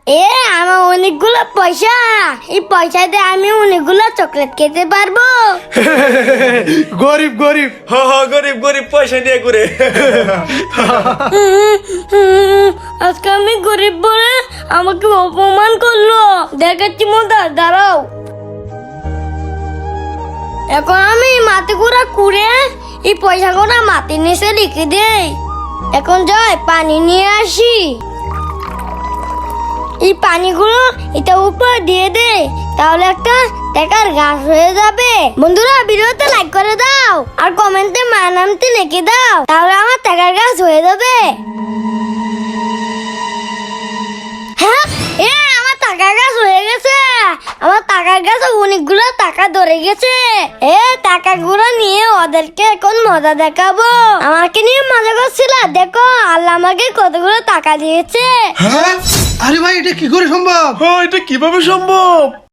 আমার অনেকগুলো পয়সা, এই পয়সা দিয়ে আমি অনেকগুলো চকলেট খেতে পারবো। গরিব গরিব গরিব গরিব পয়সা নিয়ে ঘুরে। আজকে আমি গরিব বলে আমাকে অপমান করলো। দেখাচ্ছি মজা, দাঁড়াও। এখন আমি মাটি গুঁড়া কুড়ে এই পয়সাগুলো মাটির নিচে রেখে দেই। এখন যাই পানি নিয়ে আসি। এই পানিগুলো এটা উপর দিয়ে দে, তাহলে একটা টাকার গাছ হয়ে যাবে। বন্ধুরা ভিডিওতে লাইক করে দাও আর কমেন্টে মার নামটি লিখে দাও, তাহলে আমার টাকার গাছ হয়ে যাবে। হ্যাঁ, আমার টাকার গাছ হয়ে গেছে। আমার টাকার গাছে অনেকগুলো টাকা ধরে গেছে। টাকাগুলো নিয়ে ওদেরকে এখন মজা দেখাবো। আমাকে নিয়ে মজা করছিল, দেখো আল্লাহ আমাকে কতগুলো টাকা দিয়েছে। হ্যাঁ, আরে ভাই এটা কি করে সম্ভব? এটা কিভাবে সম্ভব?